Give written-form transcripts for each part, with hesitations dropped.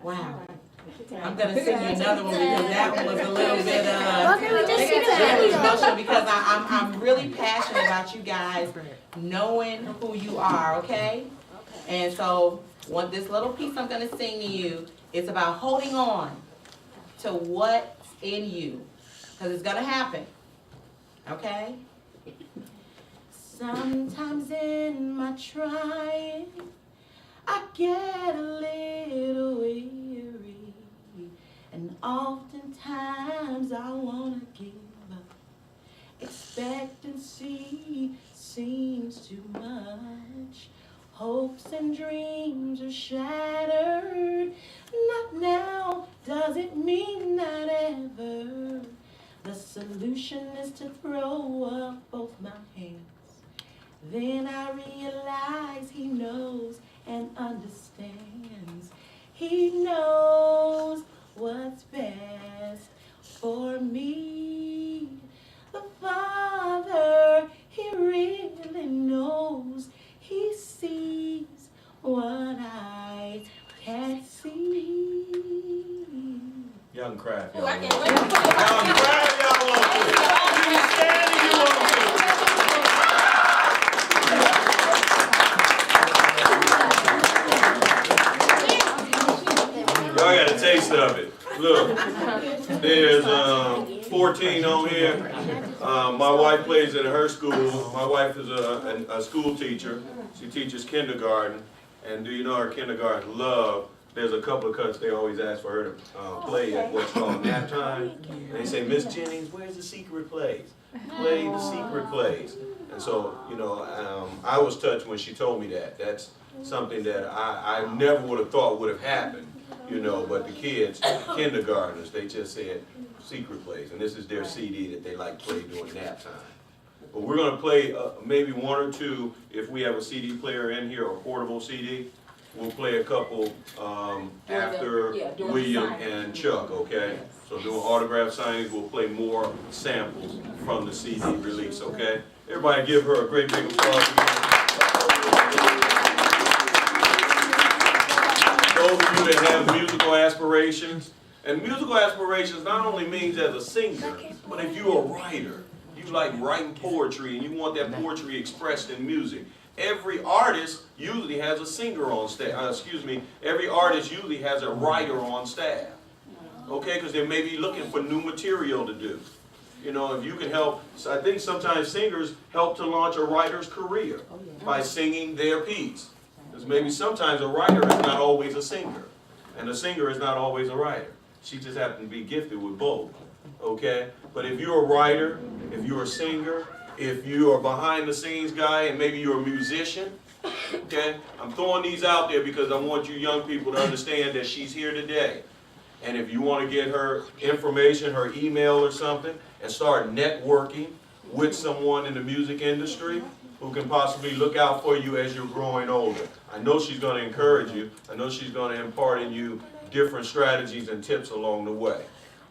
Wow. I'm going to sing you another one because that one was a little bit emotional because I'm really passionate about you guys knowing who you are, okay? And so this little piece I'm going to sing to you is about holding on to what's in you because it's going to happen, okay? Sometimes in my trying, I get a little weary, and oftentimes I want to give up. Expectancy seems too much. Hopes and dreams are shattered. Not now, does it mean not ever? The solution is to throw up both my hands. Then I realize he knows and understands. He knows what's best for me. The Father, he really knows. He sees what I can't see. Young Craft, Oh, y'all. I can't wait. Young Craft, y'all want to. You standing, you want to. Y'all got a taste of it. Look, there's 14 on here. My wife plays in her school. My wife is a school teacher. She teaches kindergarten. And do you know her kindergarten love? There's a couple of cuts they always ask for her to play at what's called nap time. And they say, Miss Jennings, where's the secret plays? Play the secret plays. And so, you know, I was touched when she told me that. That's something that I never would have thought would have happened, you know, but the kids, kindergartners, they just said secret plays. And this is their CD that they like play during nap time. But we're going to play maybe one or two, if we have a CD player in here, or portable CD. We'll play a couple after William and Chuck, okay? So doing autograph signings, we'll play more samples from the CD release, okay? Everybody give her a great big applause. Those of you that have musical aspirations, and musical aspirations not only means as a singer, but if you're a writer, you like writing poetry and you want that poetry expressed in music. Every artist usually has a singer on staff. Every artist usually has a writer on staff. Okay, because they may be looking for new material to do. You know, if you can help, so I think sometimes singers help to launch a writer's career by singing their piece. Because maybe sometimes a writer is not always a singer, and a singer is not always a writer. She just happens to be gifted with both. Okay, but if you're a writer, if you're a singer, if you are behind the scenes guy, and maybe you're a musician, okay? I'm throwing these out there because I want you young people to understand that she's here today. And if you want to get her information, her email or something, and start networking with someone in the music industry who can possibly look out for you as you're growing older. I know she's going to encourage you. I know she's going to impart in you different strategies and tips along the way.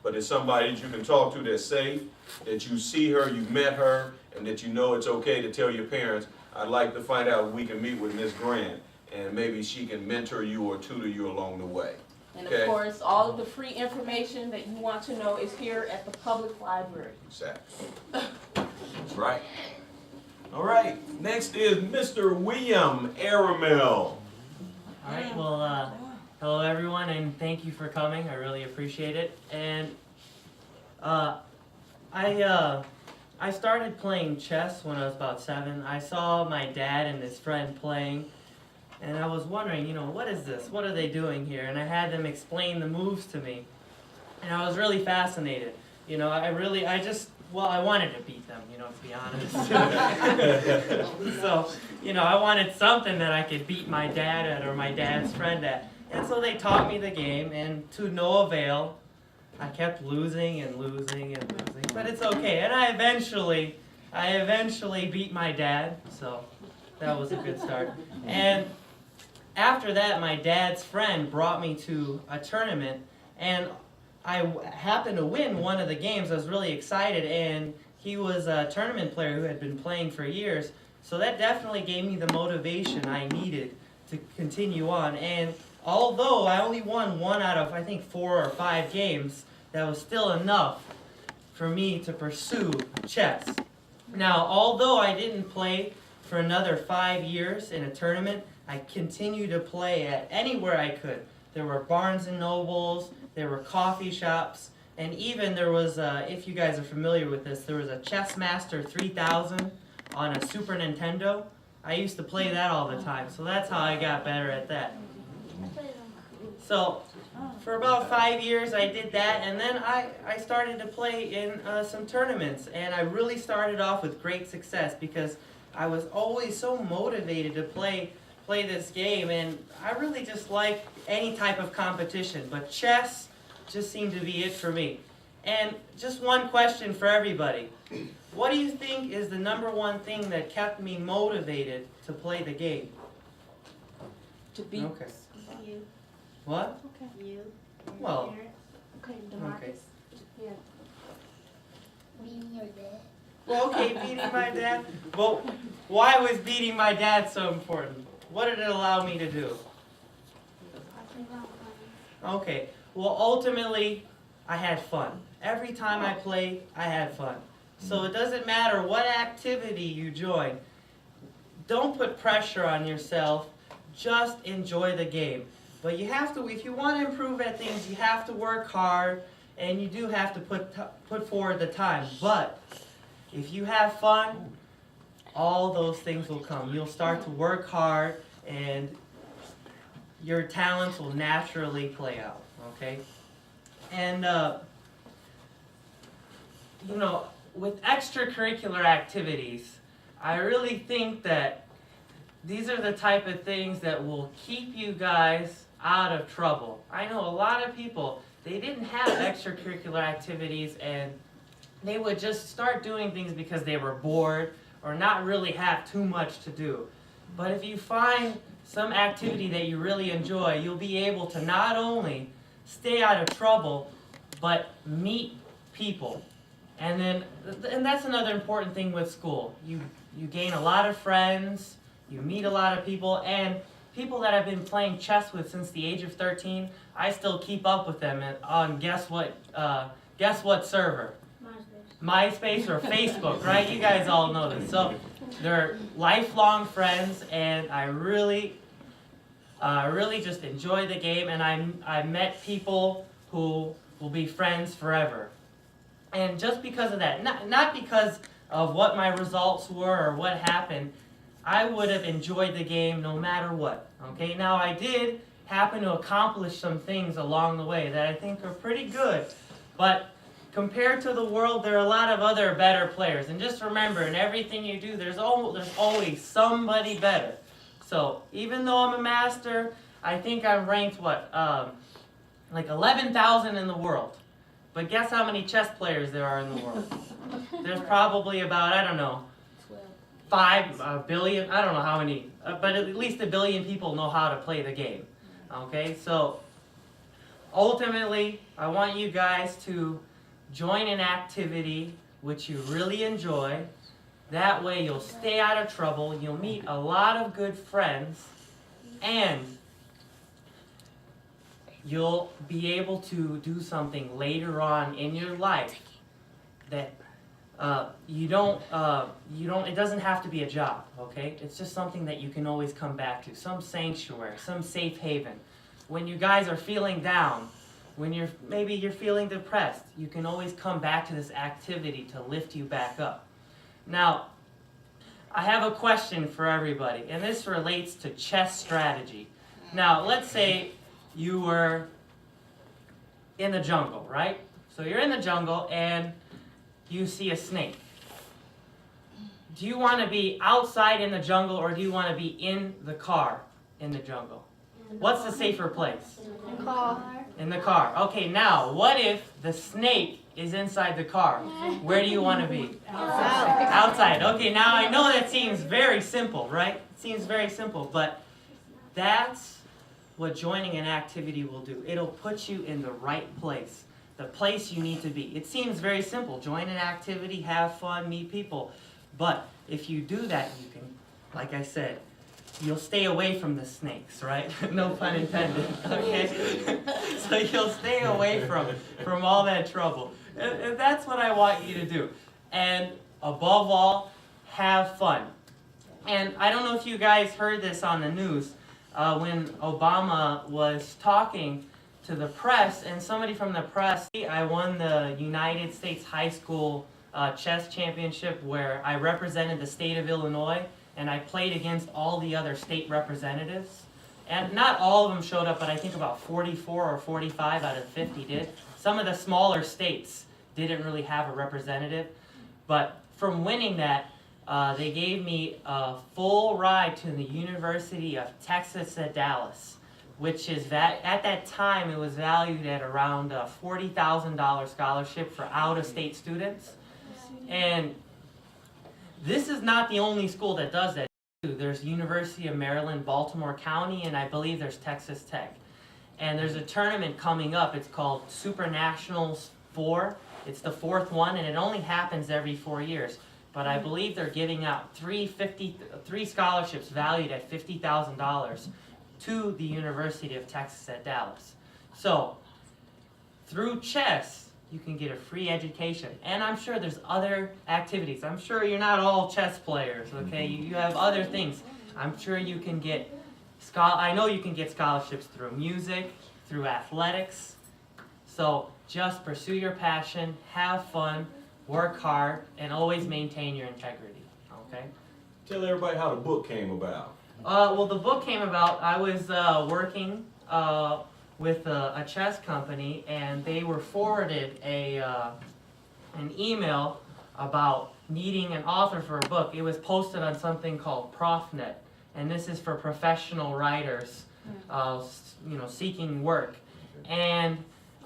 But it's somebody that you can talk to that's safe, that you see her, you've met her, and that you know it's okay to tell your parents, I'd like to find out if we can meet with Miss Grant, and maybe she can mentor you or tutor you along the way. And of course, all of the free information that you want to know is here at the public library. Exactly. That's right. All right, next is Mr. William Aramel. All right, well, hello everyone, and thank you for coming. I really appreciate it. And I started playing chess when I was about 7. I saw my dad and his friend playing, and I was wondering, you know, what is this? What are they doing here? And I had them explain the moves to me, and I was really fascinated. You know, I wanted to beat them, you know, to be honest. So, you know, I wanted something that I could beat my dad at or my dad's friend at. And so they taught me the game, and to no avail. I kept losing and losing and losing, but it's okay. And I eventually beat my dad, so that was a good start. And after that, my dad's friend brought me to a tournament, and I happened to win one of the games. I was really excited, and he was a tournament player who had been playing for years, so that definitely gave me the motivation I needed to continue on. And although I only won 1 out of, I think, 4 or 5 games, that was still enough for me to pursue chess. Now, although I didn't play for another 5 years in a tournament, I continued to play at anywhere I could. There were Barnes and Nobles, there were coffee shops, and even there was, if you guys are familiar with this, there was a Chess Master 3000 on a Super Nintendo. I used to play that all the time, so that's how I got better at that. So, for about 5 years I did that, and then I started to play in some tournaments, and I really started off with great success because I was always so motivated to play this game, and I really just like any type of competition, but chess just seemed to be it for me. And just one question for everybody. What do you think is the #1 thing that kept me motivated to play the game? To beat Okay. You. What? You. Well, Okay, okay. Yeah. Beating your dad. Well, okay, beating my dad. Well, why was beating my dad so important? What did it allow me to do? Okay, well, ultimately, I had fun. Every time I played, I had fun. So it doesn't matter what activity you join. Don't put pressure on yourself. Just enjoy the game. But you have to, if you want to improve at things, you have to work hard, and you do have to put forward the time. But if you have fun, all those things will come. You'll start to work hard, and your talents will naturally play out, okay? And, you know, with extracurricular activities, I really think that these are the type of things that will keep you guys out of trouble. I know a lot of people, they didn't have extracurricular activities, and they would just start doing things because they were bored or not really have too much to do. But if you find some activity that you really enjoy, you'll be able to not only stay out of trouble, but meet people. And that's another important thing with school. You gain a lot of friends, you meet a lot of people, and people that I've been playing chess with since the age of 13, I still keep up with them on guess what server? MySpace or Facebook, right? You guys all know this. So they're lifelong friends, and I really just enjoy the game, and I met people who will be friends forever. And just because of that, not because of what my results were or what happened, I would have enjoyed the game no matter what. Okay, now I did happen to accomplish some things along the way that I think are pretty good, but compared to the world, there are a lot of other better players. And just remember, in everything you do, there's always somebody better. So even though I'm a master, I think I'm ranked, like 11,000 in the world. But guess how many chess players there are in the world? There's probably about, I don't know, 5 billion, I don't know how many, but at least 1 billion people know how to play the game. Okay, so ultimately, I want you guys to join an activity which you really enjoy. That way you'll stay out of trouble, you'll meet a lot of good friends, and you'll be able to do something later on in your life that it doesn't have to be a job, okay? It's just something that you can always come back to, some sanctuary, some safe haven. When you guys are feeling down, when maybe you're feeling depressed, you can always come back to this activity to lift you back up. Now, I have a question for everybody, and this relates to chess strategy. Now, let's say you were in the jungle, right? So you're in the jungle and you see a snake. Do you want to be outside in the jungle, or do you want to be in the car in the jungle? What's the safer place? In the car. In the car. Okay, now, what if the snake is inside the car? Where do you want to be? Outside. Outside. Okay, now I know that seems very simple, right? It seems very simple, but that's what joining an activity will do. It'll put you in the right place, the place you need to be. It seems very simple. Join an activity, have fun, meet people. But if you do that, you can, like I said, you'll stay away from the snakes, right? No pun intended, okay? So you'll stay away from all that trouble. And that's what I want you to do. And above all, have fun. And I don't know if you guys heard this on the news when Obama was talking to the press, and somebody from the press, I won the United States High School chess championship where I represented the state of Illinois, and I played against all the other state representatives. And not all of them showed up, but I think about 44 or 45 out of 50 did. Some of the smaller states didn't really have a representative. But from winning that, they gave me a full ride to the University of Texas at Dallas, which is at that time it was valued at around a $40,000 scholarship for out-of-state students. And this is not the only school that does that. There's University of Maryland, Baltimore County, and I believe there's Texas Tech. And there's a tournament coming up. It's called Super Nationals 4. It's the 4th one, and it only happens every 4 years. But I believe they're giving out three scholarships valued at $50,000 to the University of Texas at Dallas. So, through chess, you can get a free education. And I'm sure there's other activities. I'm sure you're not all chess players, okay? You have other things. I'm sure you can get, I know you can get scholarships through music, through athletics. So just pursue your passion, have fun, work hard, and always maintain your integrity, okay? Tell everybody how the book came about. Well, the book came about, I was working with a chess company, and they were forwarded an email about needing an author for a book. It was posted on something called ProfNet, and this is for professional writers, seeking work. And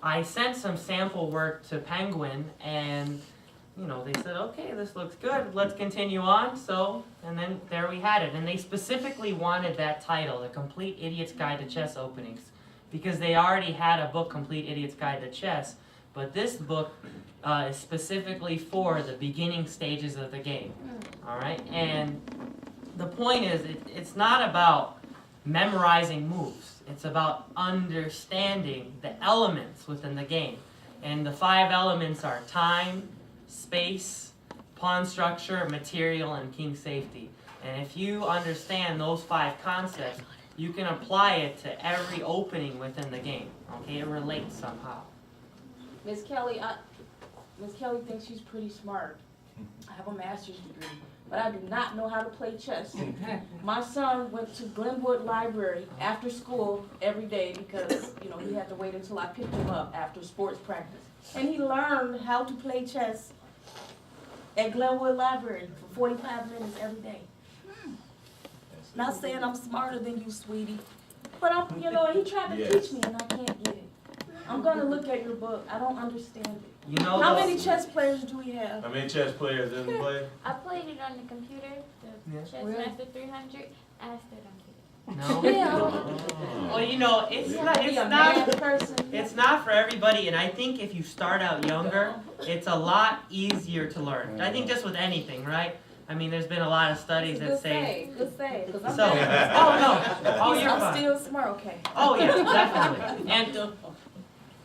I sent some sample work to Penguin, and they said, okay, this looks good, let's continue on. So, and then there we had it. And they specifically wanted that title, The Complete Idiot's Guide to Chess Openings, because they already had a book, Complete Idiot's Guide to Chess, but this book is specifically for the beginning stages of the game, all right? And the point is, it's not about memorizing moves. It's about understanding the elements within the game. And the 5 elements are time, space, pawn structure, material, and king safety. And if you understand those 5 concepts, you can apply it to every opening within the game. Okay, it relates somehow. Miss Kelly thinks she's pretty smart. I have a master's degree, but I do not know how to play chess. My son went to Glenwood Library after school every day because, he had to wait until I picked him up after sports practice. And he learned how to play chess at Glenwood Library for 45 minutes every day. Not saying I'm smarter than you, sweetie, but he tried to teach me and I can't get it. I'm gonna look at your book. I don't understand it. How many chess players do we have? How many chess players in the play? I played it on the computer, the Chess Really? Master 300. I still don't get it. No? Yeah. Well, it's not for everybody, and I think if you start out younger, it's a lot easier to learn. I think just with anything, right? I mean, there's been a lot of studies that say. Good say. So, you're I'm fine. still smart, okay. Oh yeah, definitely.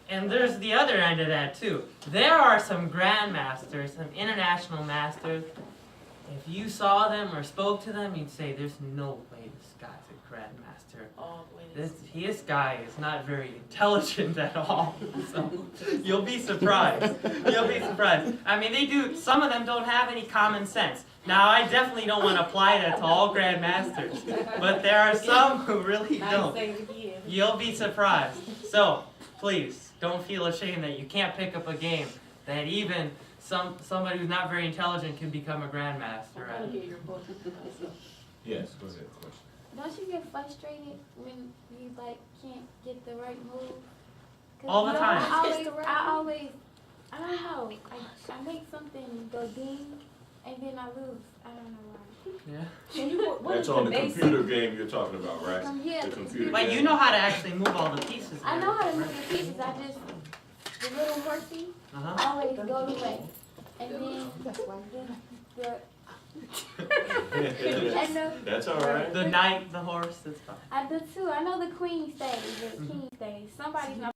And there's the other end of that too. There are some grandmasters, some international masters. If you saw them or spoke to them, you'd say, "There's no way this guy's a grandmaster. This guy is not very intelligent at all." So you'll be surprised. You'll be surprised. I mean, some of them don't have any common sense. Now, I definitely don't want to apply that to all grandmasters, but there are some who really don't. You'll be surprised. So, please, don't feel ashamed that you can't pick up a game that even somebody who's not very intelligent can become a grandmaster at. Yes, go ahead. Question. Don't you get frustrated when you can't get the right move? 'Cause All the time. I don't know. I make something go ding, and then I lose. I don't know why. Yeah. That's on the computer game you're talking about, right? Yeah, The computer But game. you know how to actually move all the pieces. I know how to right? move the pieces. The little horsey Uh-huh. always goes away, and then And That's all right. The knight, the horse, it's fine. I do too. I know the queen stays, the king stays. Somebody's not